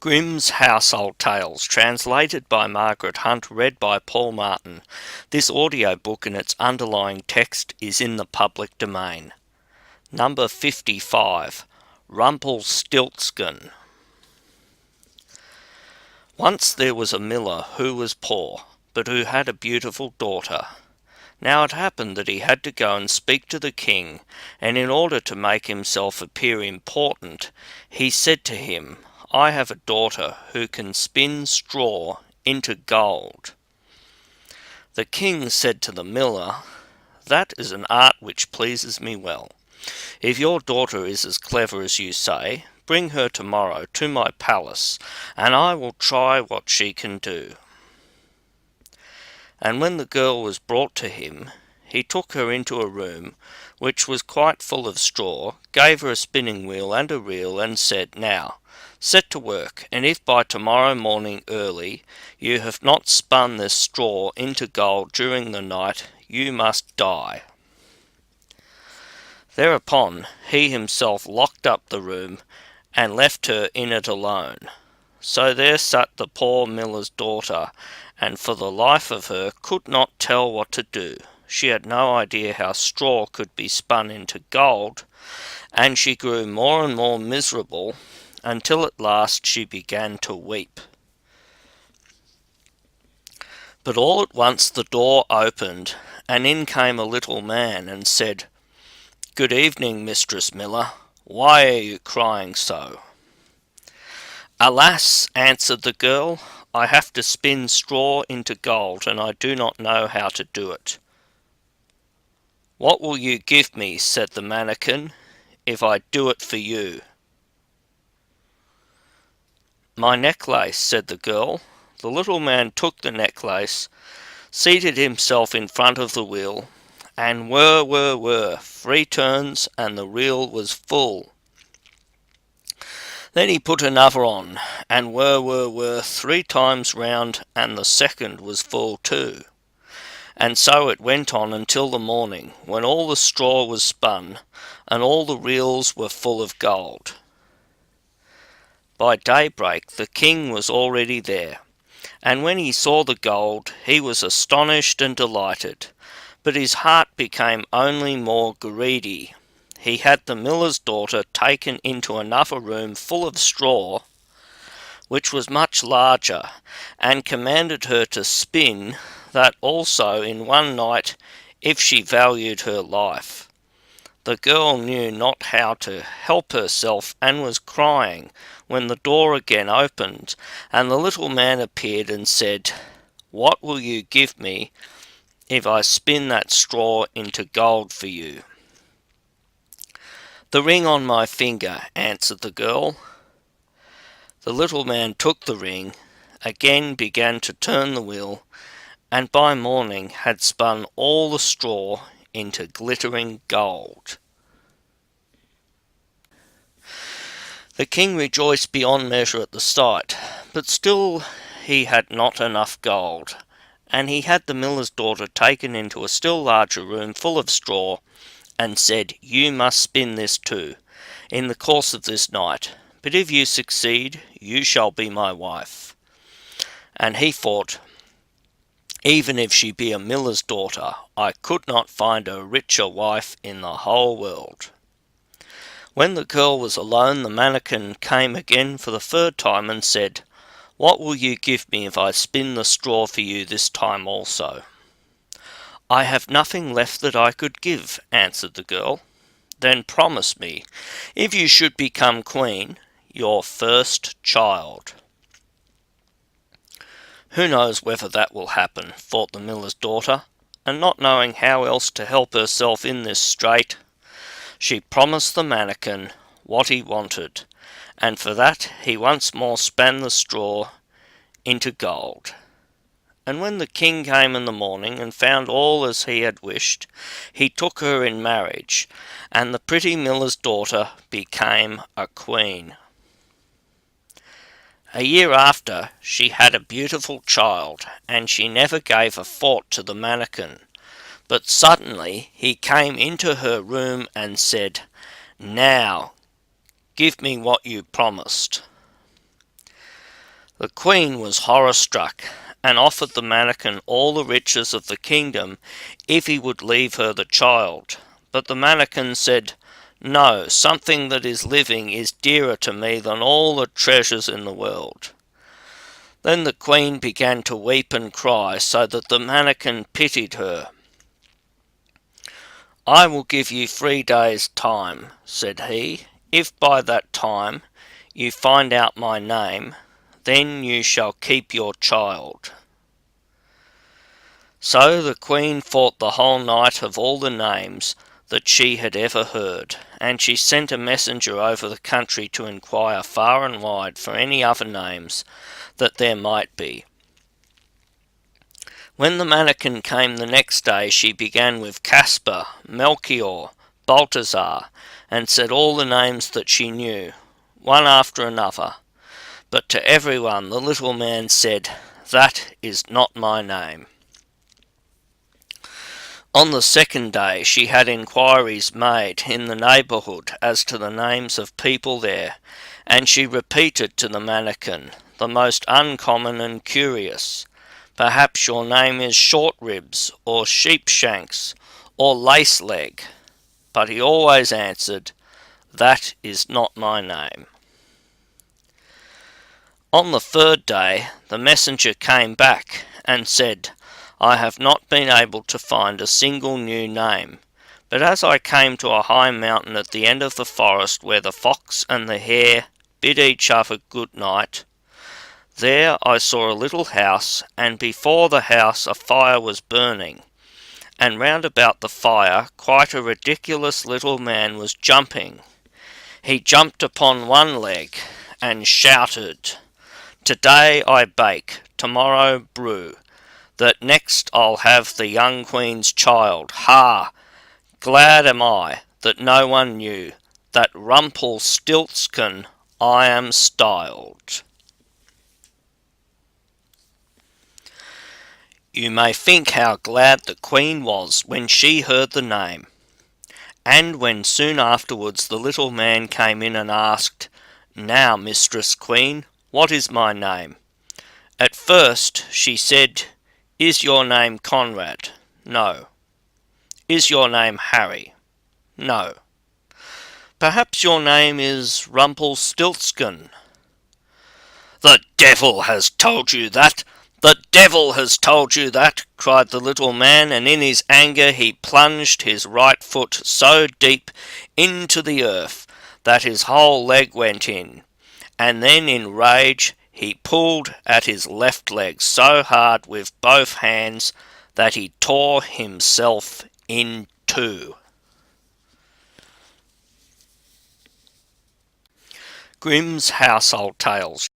Grimm's Household Tales, translated by Margaret Hunt, read by Paul Martin. This audiobook and its underlying text is in the public domain. Number 55, Rumpelstiltskin. Once there was a miller who was poor, but who had a beautiful daughter. Now it happened that he had to go and speak to the king, and in order to make himself appear important, he said to him, "I have a daughter who can spin straw into gold." The king said to the miller, "That is an art which pleases me well. If your daughter is as clever as you say, bring her tomorrow to my palace, and I will try what she can do." And when the girl was brought to him, he took her into a room which was quite full of straw, gave her a spinning wheel and a reel, and said, "Now, set to work, and if by tomorrow morning early you have not spun this straw into gold during the night, you must die." Thereupon he himself locked up the room and left her in it alone. So there sat the poor miller's daughter, and for the life of her could not tell what to do. She had no idea how straw could be spun into gold, and she grew more and more miserable, until at last she began to weep. But all at once the door opened, and in came a little man, and said, "Good evening, Mistress Miller. Why are you crying so?" "Alas," answered the girl, "I have to spin straw into gold, and I do not know how to do it." "What will you give me," said the mannikin, "if I do it for you?" "My necklace," said the girl. The little man took the necklace, seated himself in front of the wheel, and whir, 3 turns, and the reel was full. Then he put another on, and whir, 3 times round, and the second was full too. And so it went on until the morning, when all the straw was spun, and all the reels were full of gold. By daybreak the king was already there, and when he saw the gold he was astonished and delighted, but his heart became only more greedy. He had the miller's daughter taken into another room full of straw, which was much larger, and commanded her to spin that also in one night, if she valued her life. The girl knew not how to help herself, and was crying, when the door again opened, and the little man appeared and said, "What will you give me if I spin that straw into gold for you?" "The ring on my finger," answered the girl. The little man took the ring, again began to turn the wheel, and by morning had spun all the straw into glittering gold. The king rejoiced beyond measure at the sight, but still he had not enough gold, and he had the miller's daughter taken into a still larger room full of straw, and said, "You must spin this too, in the course of this night, but if you succeed, you shall be my wife." And he thought, "Even if she be a miller's daughter, I could not find a richer wife in the whole world." When the girl was alone, the mannikin came again for the 3rd time and said, "What will you give me if I spin the straw for you this time also?" "I have nothing left that I could give," answered the girl. "Then promise me, if you should become queen, your first child." "Who knows whether that will happen," thought the miller's daughter, and not knowing how else to help herself in this strait, she promised the mannikin what he wanted, and for that he once more span the straw into gold. And when the king came in the morning and found all as he had wished, he took her in marriage, and the pretty miller's daughter became a queen. A year after she had a beautiful child, and she never gave a thought to the mannikin. But suddenly he came into her room and said, "Now, give me what you promised." The queen was horror-struck, and offered the mannikin all the riches of the kingdom if he would leave her the child. But the mannikin said, "No, something that is living is dearer to me than all the treasures in the world." Then the queen began to weep and cry, so that the mannikin pitied her. "I will give you 3 days' time," said he. "If by that time you find out my name, then you shall keep your child." So the queen thought the whole night of all the names that she had ever heard, and she sent a messenger over the country to inquire far and wide for any other names that there might be. When the mannikin came the next day, she began with Caspar, Melchior, Balthazar, and said all the names that she knew, one after another. But to everyone the little man said, "That is not my name." On the second day she had inquiries made in the neighbourhood as to the names of people there, and she repeated to the mannikin the most uncommon and curious. "Perhaps your name is Short Ribs, or Sheepshanks, or Lace Leg." But he always answered, "That is not my name." On the third day the messenger came back and said, "I have not been able to find a single new name, but as I came to a high mountain at the end of the forest where the fox and the hare bid each other good night, there I saw a little house, and before the house a fire was burning, and round about the fire quite a ridiculous little man was jumping. He jumped upon one leg and shouted, 'Today I bake, tomorrow brew, that next I'll have the young queen's child. Ha! Glad am I that no one knew that Rumpelstiltskin I am styled.'" You may think how glad the queen was when she heard the name, and when soon afterwards the little man came in and asked, "Now, mistress queen, what is my name?" At first she said, "Is your name Conrad?" "No." "Is your name Harry?" "No." "Perhaps your name is Rumpelstiltskin?" "The devil has told you that! The devil has told you that!" cried the little man, and in his anger he plunged his right foot so deep into the earth that his whole leg went in, and then in rage he pulled at his left leg so hard with both hands that he tore himself in two. Grimm's Household Tales.